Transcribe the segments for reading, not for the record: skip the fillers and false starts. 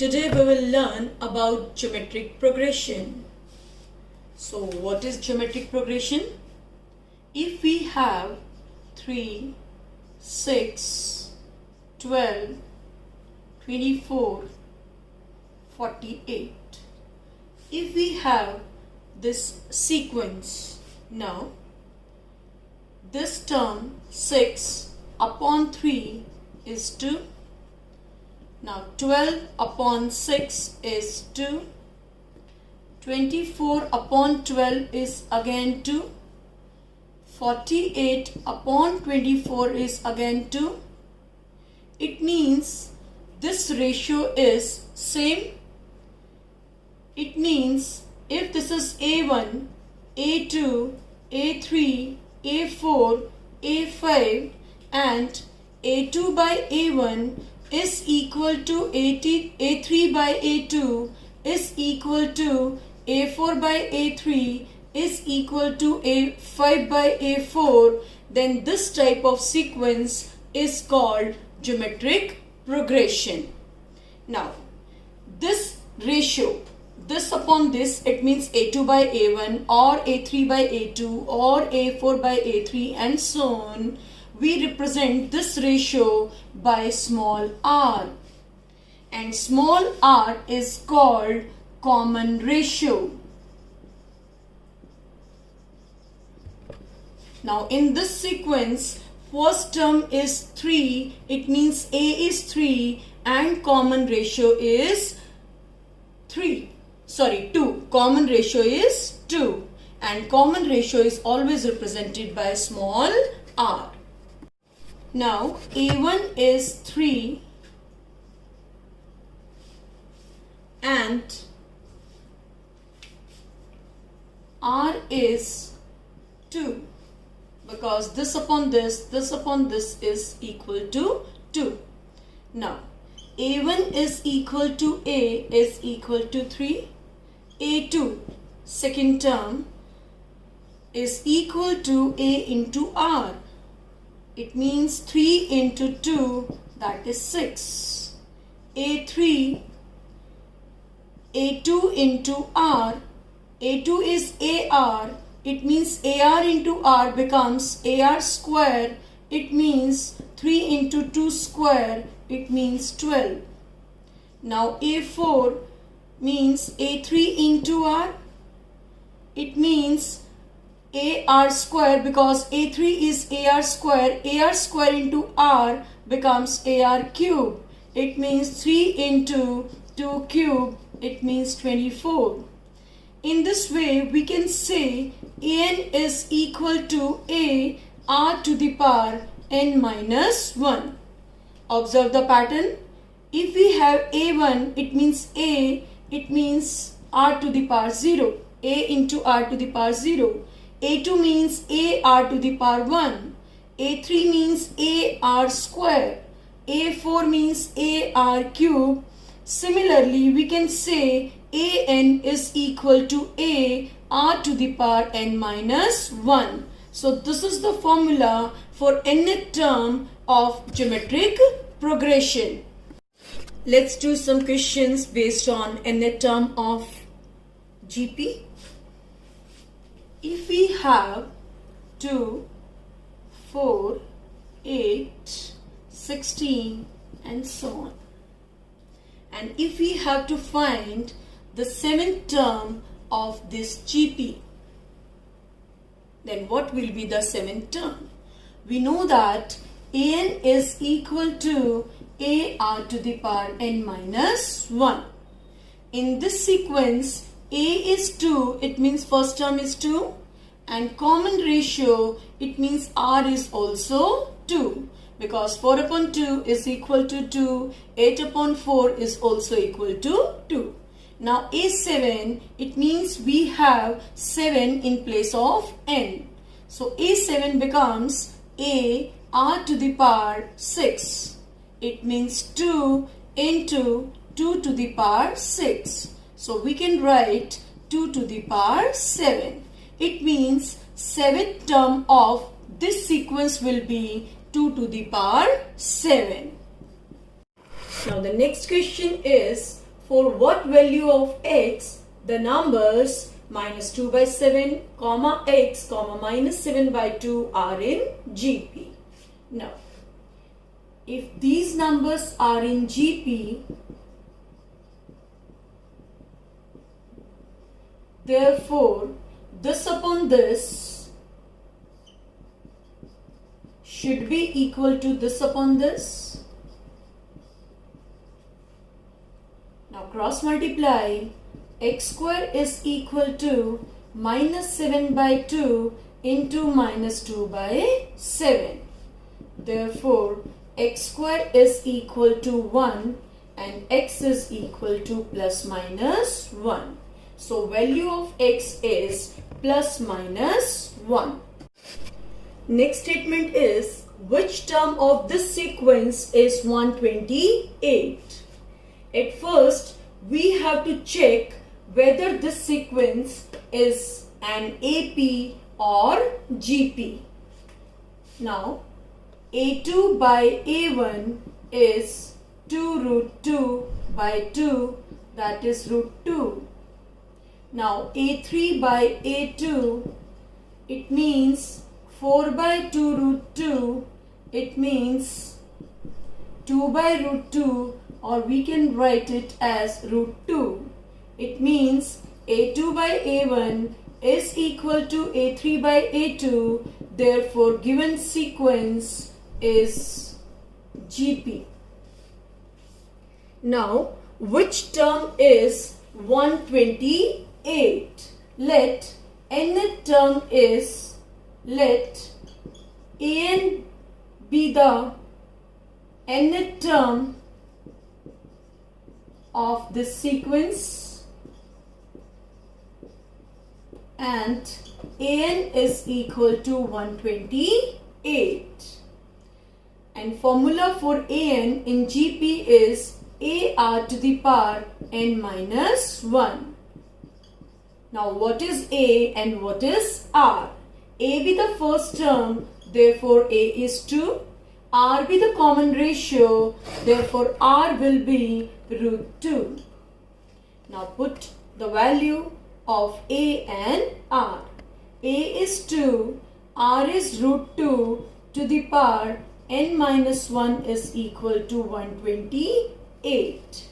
Today we will learn about geometric progression. So what is geometric progression? If we have 3, 6, 12, 24, 48. If we have this sequence, now this term 6 upon 3 is 2. Now 12 upon 6 is 2. 24 upon 12 is again 2. 48 upon 24 is again 2. It means this ratio is same. It means if this is A1, A2, A3, A4, A5 and A2 by A1 is equal to A3 by A2 is equal to A4 by A3 is equal to A5 by A4, then this type of sequence is called geometric progression. Now, this ratio, this upon this, it means A2 by A1 or A3 by A2 or A4 by A3 and so on. We represent this ratio by small r, and small r is called common ratio. Now in this sequence, first term is 3, it means A is 3 and common ratio is 2. Common ratio is 2 and common ratio is always represented by small r. Now A1 is 3 and R is 2 because this upon this is equal to 2. Now A1 is equal to A is equal to 3. A2 second term is equal to A into R. It means 3 into 2, that is 6. A2 into R, A2 is AR, it means AR into R becomes AR square, it means 3 into 2 square, it means 12. Now A4 means A3 into R, it means AR square because A3 is AR square into R becomes AR cube. It means 3 into 2 cube, it means 24. In this way, we can say AN is equal to A R to the power n minus 1. Observe the pattern. If we have A1, it means A, it means R to the power 0. A into R to the power 0. A2 means AR to the power 1. A3 means AR square. A4 means AR cube. Similarly, we can say AN is equal to A R to the power n minus 1. So this is the formula for nth term of geometric progression. Let's do some questions based on nth term of GP. If we have 2, 4, 8, 16 and so on, and if we have to find the 7th term of this GP, then what will be the 7th term? We know that AN is equal to AR to the power n minus 1. In this sequence, A is 2, it means first term is 2, and common ratio, it means R is also 2 because 4 upon 2 is equal to 2, 8 upon 4 is also equal to 2. Now A7, it means we have 7 in place of n. So A7 becomes A R to the power 6. It means 2 into 2 to the power 6. So we can write 2 to the power 7. It means 7th term of this sequence will be 2 to the power 7. Now the next question is, for what value of x the numbers minus 2 by 7, comma x, comma minus 7 by 2 are in GP. Now, if these numbers are in GP, therefore this upon this should be equal to this upon this. Now cross multiply. X square is equal to minus 7 by 2 into minus 2 by 7. Therefore, x square is equal to 1 and x is equal to plus minus 1. So, value of x is plus minus 1. Next statement is, which term of this sequence is 128? At first, we have to check whether this sequence is an AP or GP. Now, A2 by A1 is 2 root 2 by 2, that is root 2. Now, A3 by A2, it means 4 by 2 root 2, it means 2 by root 2, or we can write it as root 2. It means A2 by A1 is equal to A3 by A2. Therefore, given sequence is GP. Now, which term is 128? Let nth term is, let an be the nth term of this sequence, and an is equal to 128. And formula for an in GP is AR to the power n minus 1. Now what is A and what is R? A be the first term, therefore A is 2. R be the common ratio, therefore R will be root 2. Now put the value of A and R. A is 2, R is root 2 to the power n minus 1 is equal to 128.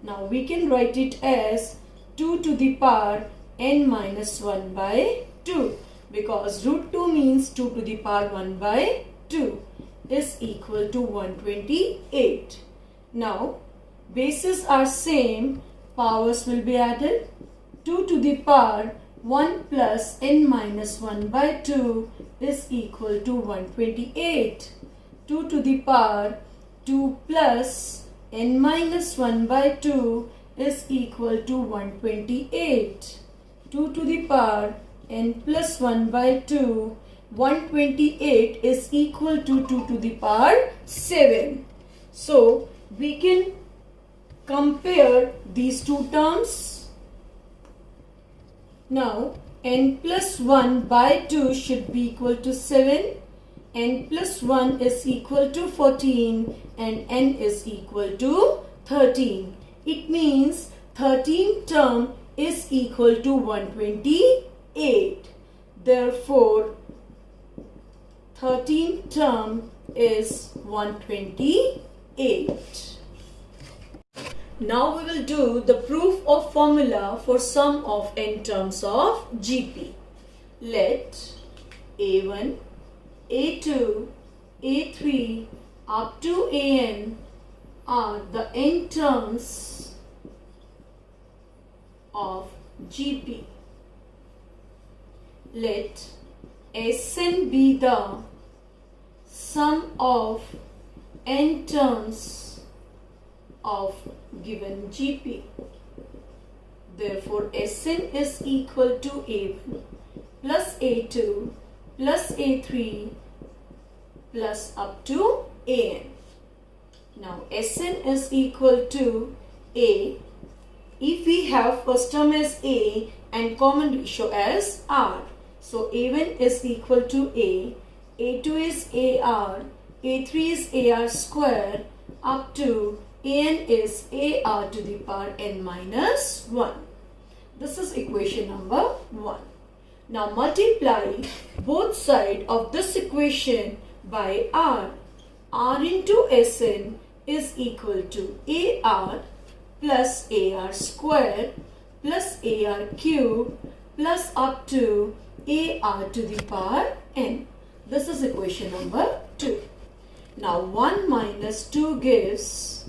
Now we can write it as 2 to the power n minus 1 by 2, because root 2 means 2 to the power 1 by 2 is equal to 128. Now bases are same, powers will be added. 2 to the power 1 plus n minus 1 by 2 is equal to 128. 2 to the power 2 plus n minus 1 by 2 is equal to 128. 2 to the power n plus 1 by 2, 128 is equal to 2 to the power 7. So, we can compare these two terms. Now, n plus 1 by 2 should be equal to 7, n plus 1 is equal to 14 and n is equal to 13. It means 13 term is equal to 128. Therefore, 13 term is 128. Now we will do the proof of formula for sum of n terms of GP. Let A1, A2, A3 up to An are the n terms of GP. Let Sn be the sum of n terms of given GP. Therefore, Sn is equal to A1 plus A2 plus A3 plus up to An. Now, Sn is equal to A if we have first term as A and common ratio as R. So, A1 is equal to A, A2 is AR, A3 is AR square up to an is ar to the power n minus 1. This is equation number 1. Now multiply both sides of this equation by r. R into Sn is equal to ar plus ar square plus ar cube plus up to ar to the power n. This is equation number 2. Now 1 minus 2 gives,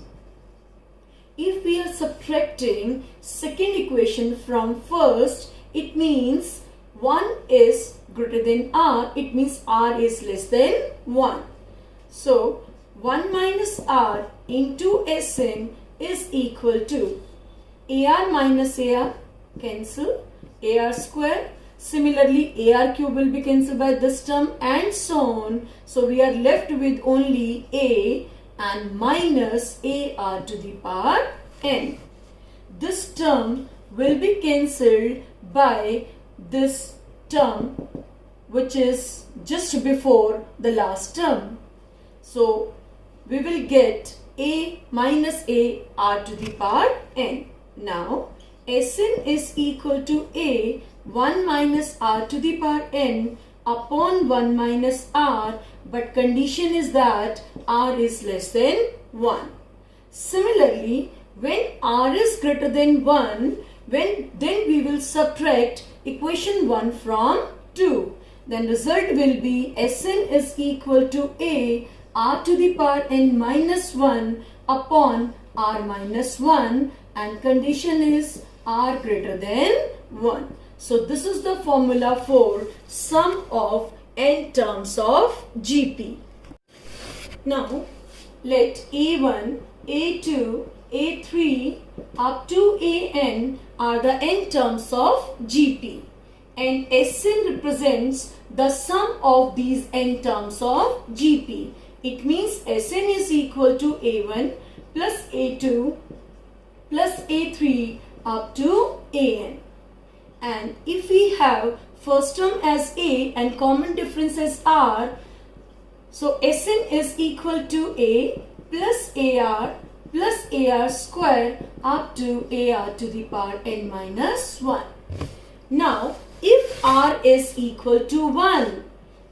if we are subtracting second equation from first, it means 1 is greater than r, it means r is less than 1. So 1 minus r into Sn is equal to ar minus ar, cancel, ar square. Similarly, ar cube will be cancelled by this term and so on. So we are left with only a and minus ar to the power n. This term will be cancelled by this term which is just before the last term. So we will get a minus ar to the power n. Now Sn is equal to a 1 minus r to the power n upon 1 minus r, but condition is that r is less than 1. Similarly, when r is greater than 1, then we will subtract equation 1 from 2. Then result will be Sn is equal to a r to the power n minus 1 upon r minus 1, and condition is r greater than 1. So this is the formula for sum of n terms of GP. Now let A1, A2, A3 up to An are the n terms of GP, and Sn represents the sum of these n terms of GP. It means Sn is equal to A1 plus A2 plus A3 up to An. And if we have first term as a and common difference as r, so Sn is equal to a plus ar square up to ar to the power n minus 1. Now if r is equal to 1,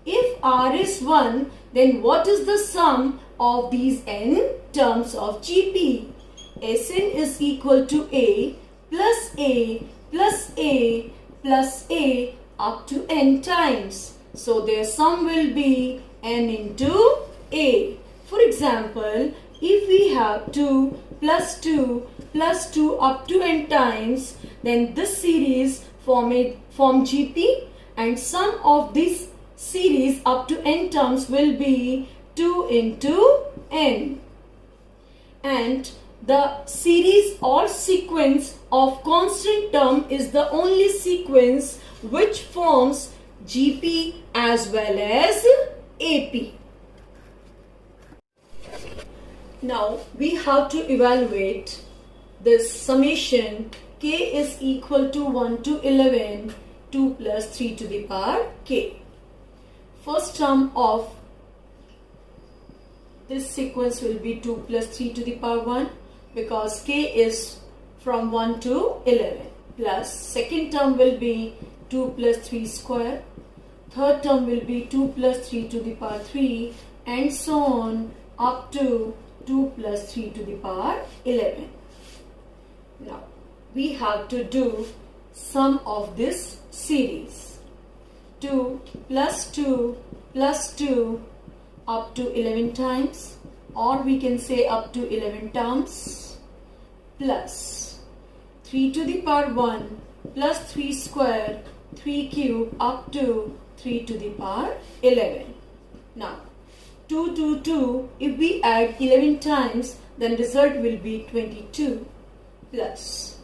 if r is 1, then what is the sum of these n terms of GP? Sn is equal to a plus a plus a plus a up to n times. So their sum will be n into a. For example, if we have 2 plus 2 plus 2 up to n times, then this series form GP, and sum of this series up to n terms will be 2 into n. And the series or sequence of constant term is the only sequence which forms GP as well as AP. Now we have to evaluate this summation k is equal to 1 to 11, 2 plus 3 to the power k. First term of this sequence will be 2 plus 3 to the power 1, because k is from 1 to 11, plus second term will be 2 plus 3 square, third term will be 2 plus 3 to the power 3, and so on up to 2 plus 3 to the power 11. Now we have to do sum of this series. 2 plus 2 plus 2 up to 11 times, or we can say up to 11 terms, plus 3 to the power 1 plus 3 square, 3 cube up to 3 to the power 11. Now 2 to 2, if we add 11 times, then result will be 22, plus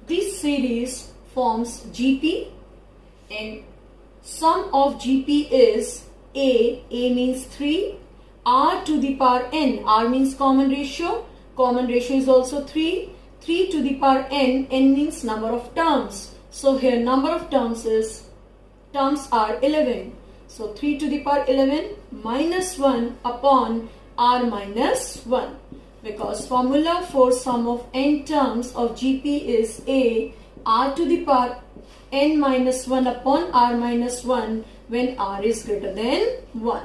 this series forms GP, and sum of GP is A means 3, R to the power N, R means common ratio is also 3, 3 to the power N means number of terms. So here number of terms are 11. So 3 to the power 11 minus 1 upon R minus 1. because formula for sum of n terms of GP is A r to the power n minus 1 upon r minus 1 when r is greater than 1.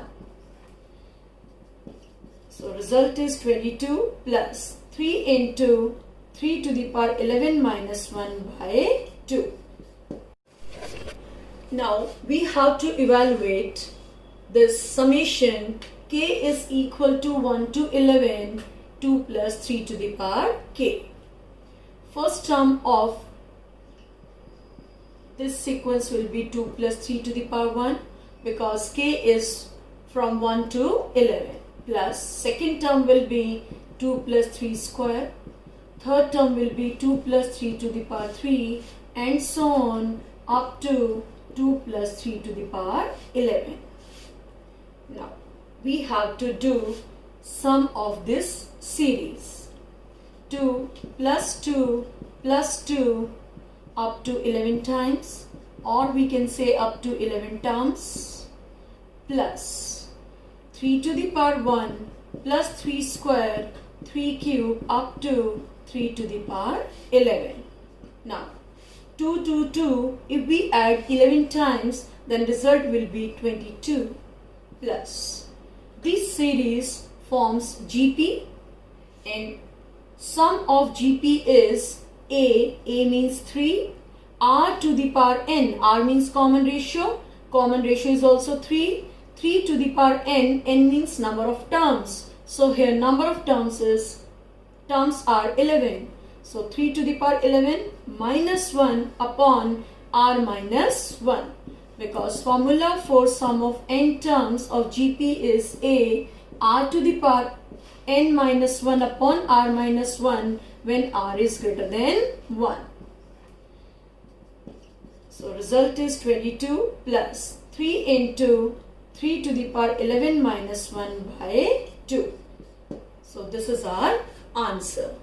So result is 22 plus 3 into 3 to the power 11 minus 1 by 2. Now we have to evaluate this summation k is equal to 1 to 11, 2 plus 3 to the power k. First term of this sequence will be 2 plus 3 to the power 1 because k is from 1 to 11, plus second term will be 2 plus 3 square, third term will be 2 plus 3 to the power 3 and so on up to 2 plus 3 to the power 11. Now we have to do sum of this series. 2 plus 2 plus 2 up to 11 times, or we can say up to 11 terms, plus 3 to the power 1 plus 3 square 3 cube up to 3 to the power 11. Now 2 to 2, if we add 11 times, then result will be 22 plus this series forms GP and sum of GP is A means 3, R to the power n, R means common ratio is also 3, 3 to the power n means number of terms. So here number of terms are 11. So 3 to the power 11 minus 1 upon R minus 1. Because formula for sum of n terms of GP is A r to the power n minus 1 upon r minus 1 when r is greater than 1. So result is 22 plus 3 into 3 to the power 11 minus 1 by 2. So this is our answer.